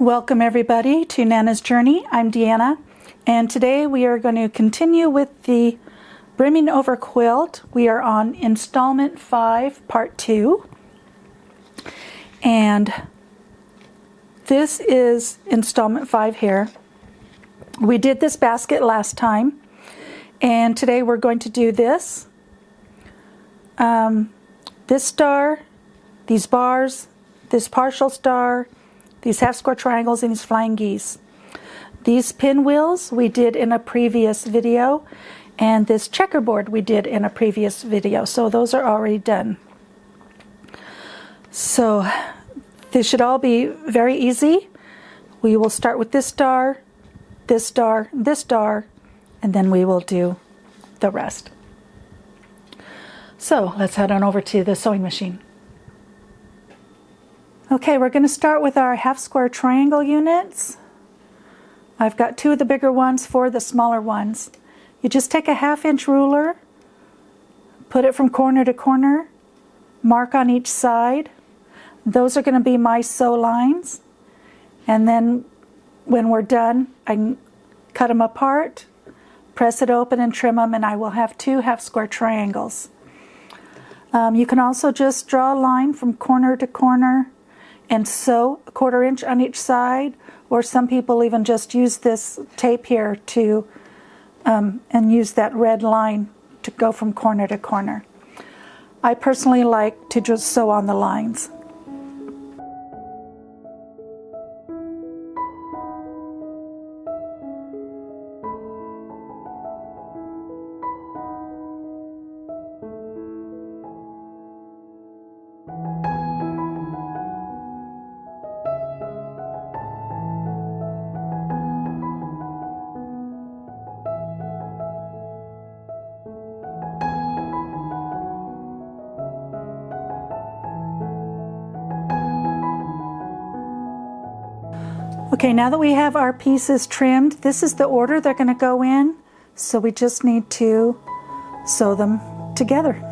Welcome everybody to Nana's Journey. I'm Deanna, and today we are going to continue with the Brimming Over quilt. We are on Installment 5, Part 2. And this is Installment 5 here. We did this basket last time, and today we're going to do this. This star, these bars, this partial star, these half square triangles, and these flying geese. These pinwheels we did in a previous video, and this checkerboard we did in a previous video, so those are already done. So this should all be very easy. We will start with this star, this star, this star, and then we will do the rest. So let's head on over to the sewing machine. Okay, we're going to start with our half square triangle units. I've got 2 of the bigger ones, 4 of the smaller ones. You just take a 1/2 inch ruler, put it from corner to corner, mark on each side. Those are going to be my sew lines. And then when we're done, I can cut them apart, press it open and trim them, and I will have 2 half square triangles. You can also just draw a line from corner to corner and sew a 1/4 inch on each side, or some people even just use this tape here to and use that red line to go from corner to corner. I personally like to just sew on the lines. Okay, now that we have our pieces trimmed, this is the order they're going to go in, so we just need to sew them together.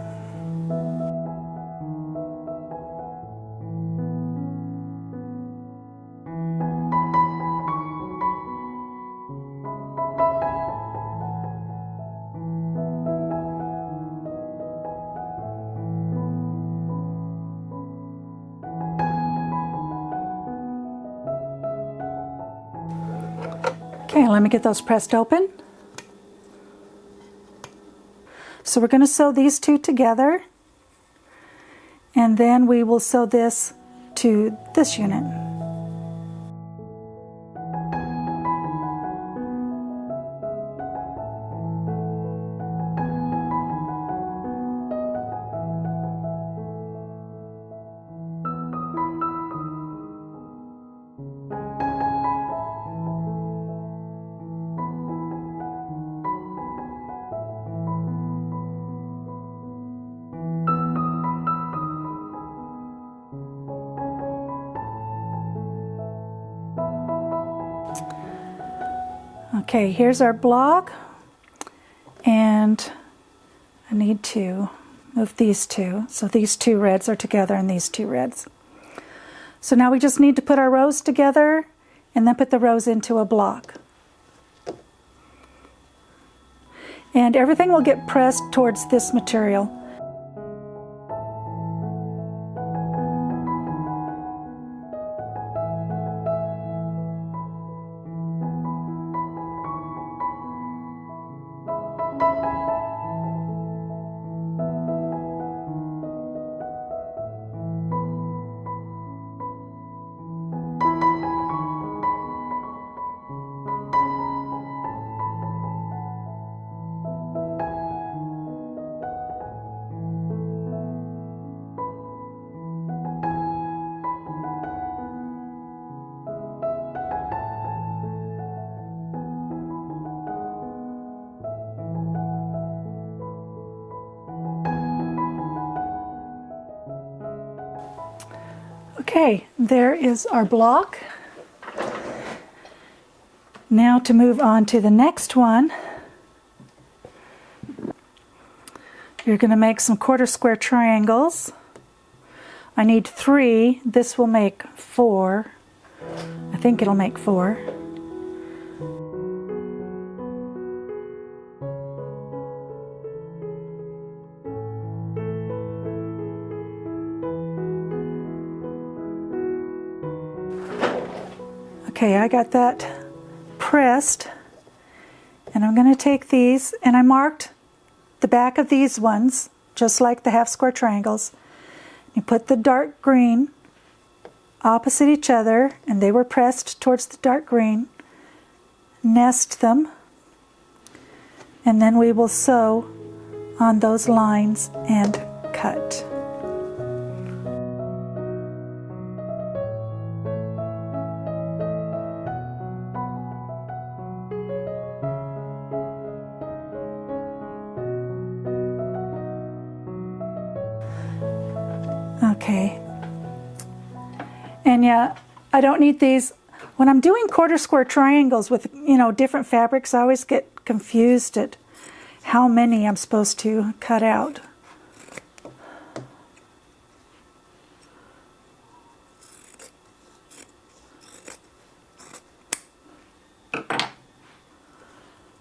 Okay, let me get those pressed open. So we're going to sew these 2 together, and then we will sew this to this unit. Okay, here's our block, and I need to move these 2. So these 2 reds are together and these 2 reds. So now we just need to put our rows together and then put the rows into a block. And everything will get pressed towards this material. Okay, there is our block. Now to move on to the next one, you're going to make some 1/4 square triangles. I need 3. This will make 4. I think think it'll make 4. Okay, I got that pressed, and I'm going to take these, and I marked the back of these ones just like the half square triangles. You put the dark green opposite each other, and they were pressed towards the dark green. Nest them, and then we will sew on those lines and cut. Okay, and yeah, I don't need these. When I'm doing quarter square triangles with, different fabrics, I always get confused at how many I'm supposed to cut out.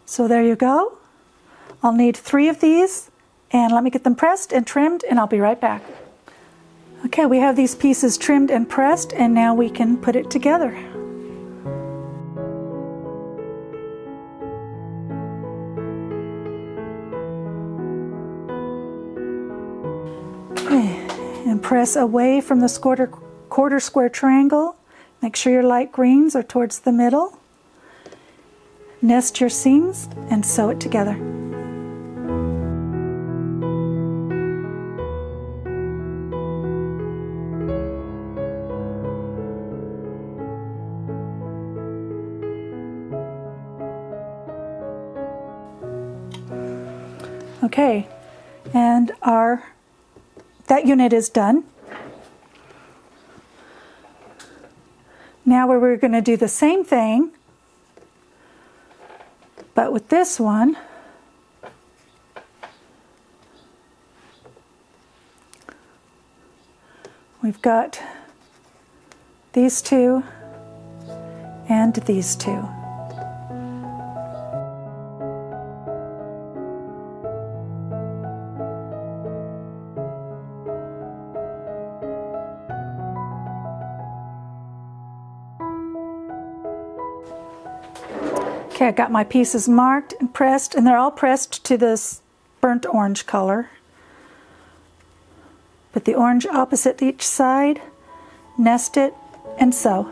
So there you go. I'll need 3 of these, and let me get them pressed and trimmed, and I'll be right back. Okay, we have these pieces trimmed and pressed, and now we can put it together. Okay, and press away from the quarter square triangle. Make sure your light greens are towards the middle. Nest your seams and sew it together. Okay, and that unit is done. Now we're going to do the same thing, but with this one, we've got these 2 and these 2. Okay, I got my pieces marked and pressed, and they're all pressed to this burnt orange color. Put the orange opposite each side, nest it, and sew.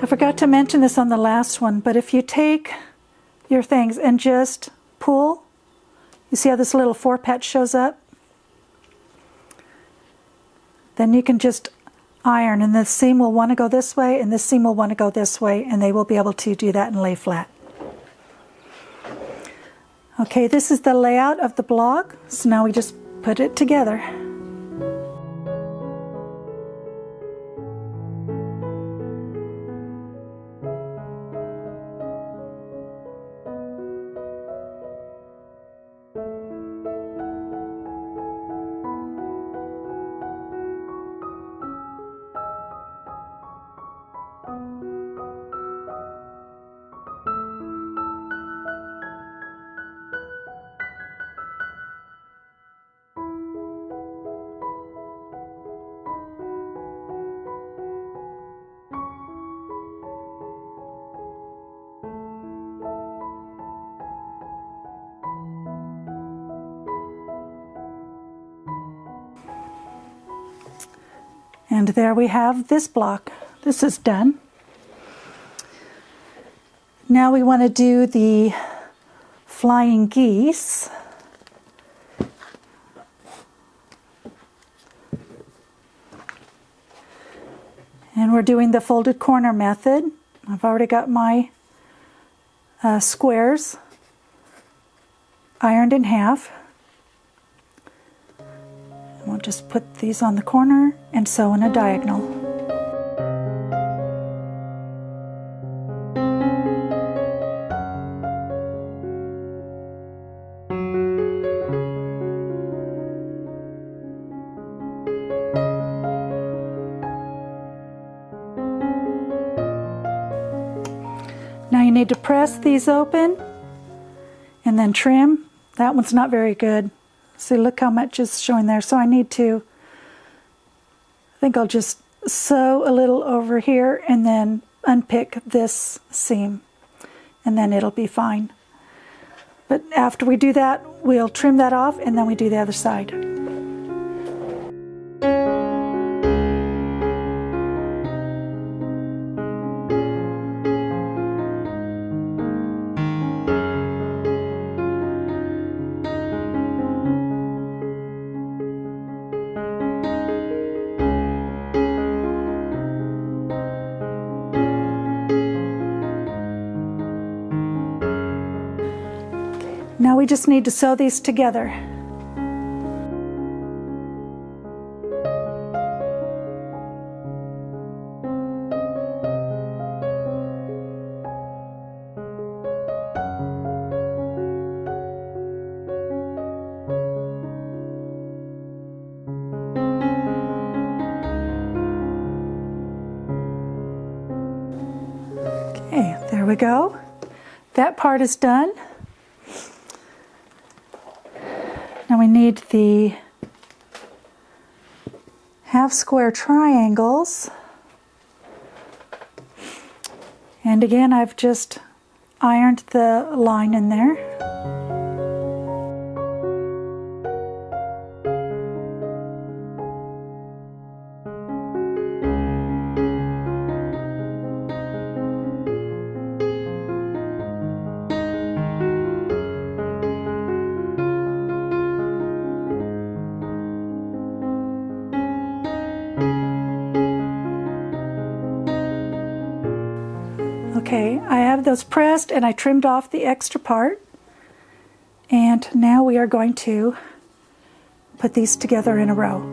I forgot to mention this on the last one, but if you take your things and just pull, you see how this little 4 patch shows up? Then you can just iron, and this seam will want to go this way, and this seam will want to go this way, and they will be able to do that and lay flat. Okay, this is the layout of the block, so now we just put it together. And there we have this block. This is done. Now we want to do the flying geese. And we're doing the folded corner method. I've already got my squares ironed in half. We'll just put these on the corner and sew in a diagonal. Now you need to press these open and then trim. That one's not very good. See, look how much is showing there. So I think I'll just sew a little over here and then unpick this seam, and then it'll be fine. But after we do that, we'll trim that off and then we do the other side. Now we just need to sew these together. Okay, there we go. That part is done. Now we need the half square triangles. And again, I've just ironed the line in there. Okay, I have those pressed and I trimmed off the extra part. And now we are going to put these together in a row.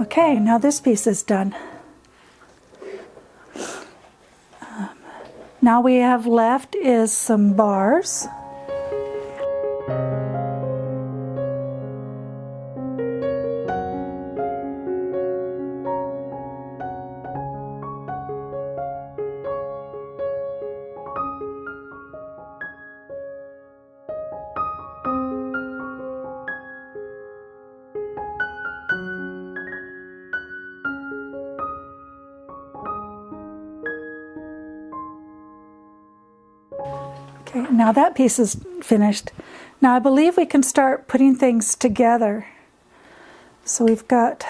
Okay, now this piece is done. Now we have left is some bars. Okay, now that piece is finished. Now I believe we can start putting things together. So we've got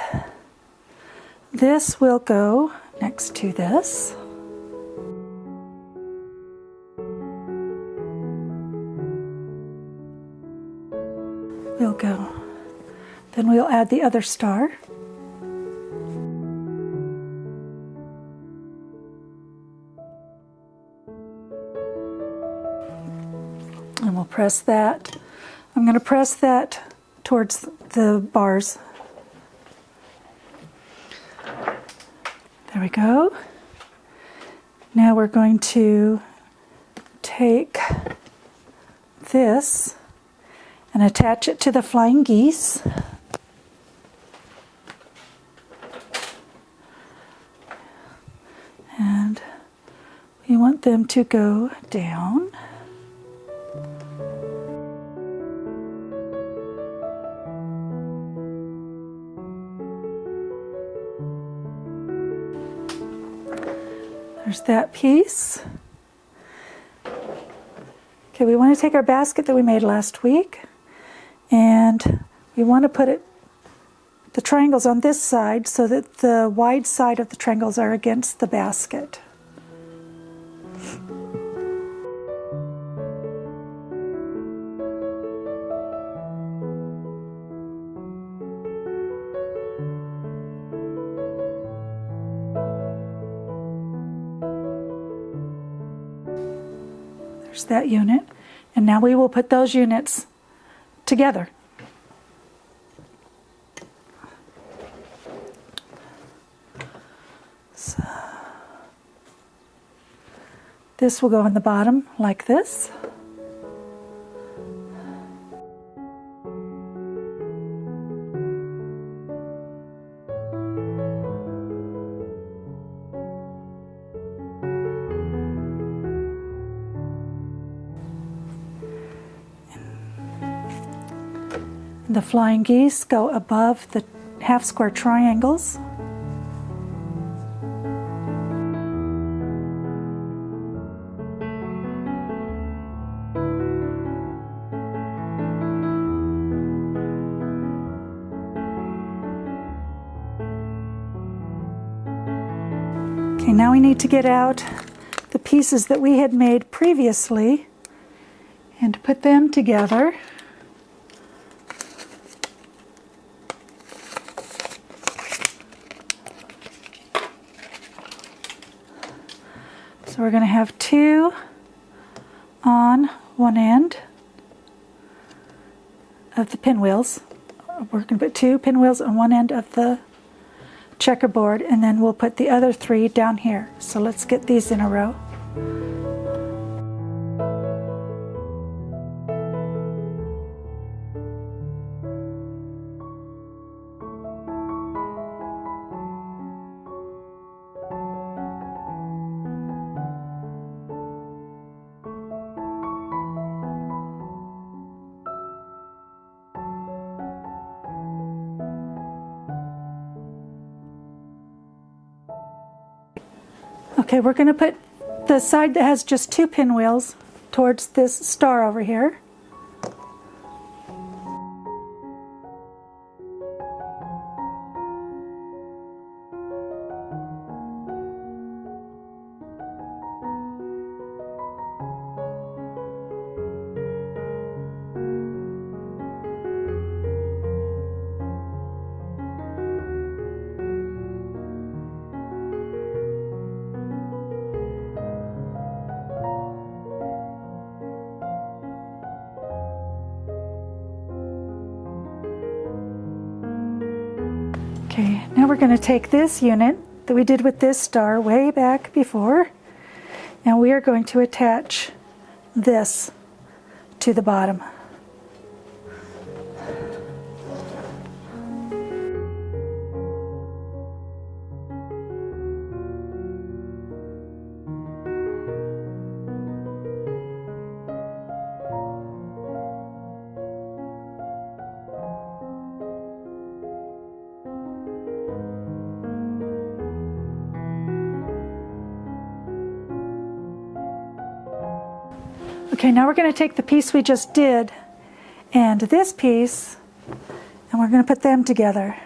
this will go next to this. We'll go. Then we'll add the other star. And we'll press that. I'm going to press that towards the bars. There we go. Now we're going to take this and attach it to the flying geese. And we want them to go down. There's that piece. Okay, we want to take our basket that we made last week and we want to put the triangles on this side so that the wide side of the triangles are against the basket. There's that unit, and now we will put those units together. This will go in the bottom like this. The flying geese go above the half square triangles. Okay, now we need to get out the pieces that we had made previously and put them together. So we're going to have two on one end of the pinwheels. We're going to put two pinwheels on one end of the checkerboard, and then we'll put the other three down here. So let's get these in a row. Okay, we're going to put the side that has just two pinwheels towards this star over here. Okay, now we're going to take this unit that we did with this star way back before, and we are going to attach this to the bottom. Okay, now we're going to take the piece we just did and this piece, and we're going to put them together.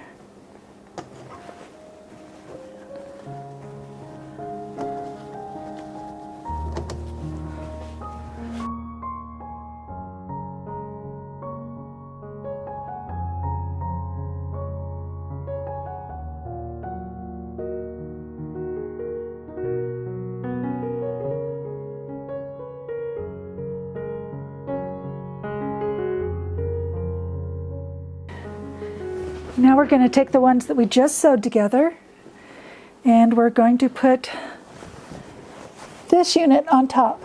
Now we're going to take the ones that we just sewed together, and we're going to put this unit on top.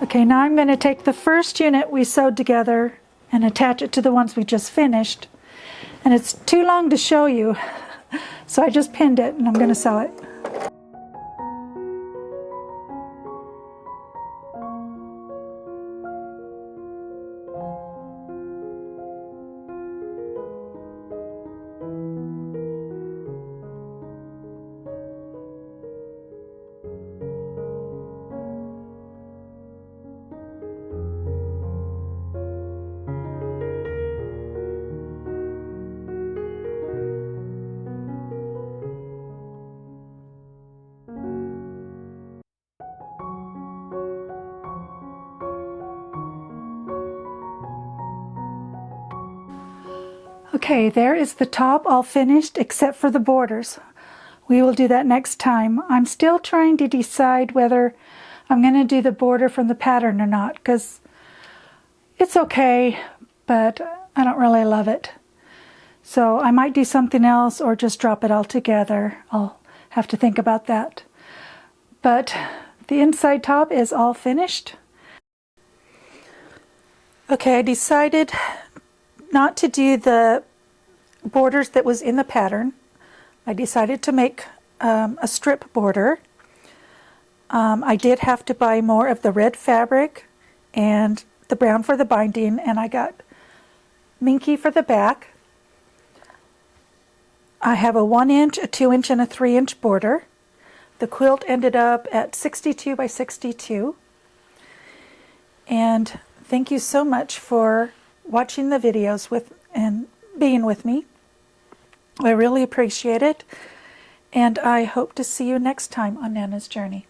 Okay, now I'm going to take the first unit we sewed together and attach it to the ones we just finished. And it's too long to show you, so I just pinned it and I'm going to sew it. Okay, there is the top all finished except for the borders. We will do that next time. I'm still trying to decide whether I'm going to do the border from the pattern or not, because it's okay, but I don't really love it. So I might do something else or just drop it all together. I'll have to think about that. But the inside top is all finished. Okay, I decided not to do the borders that was in the pattern. I decided to make a strip border. I did have to buy more of the red fabric and the brown for the binding, and I got minky for the back. I have a 1 inch, a 2 inch, and a 3 inch border. The quilt ended up at 62 by 62. And thank you so much for watching the videos and being with me. I really appreciate it. And I hope to see you next time on Nana's Journey.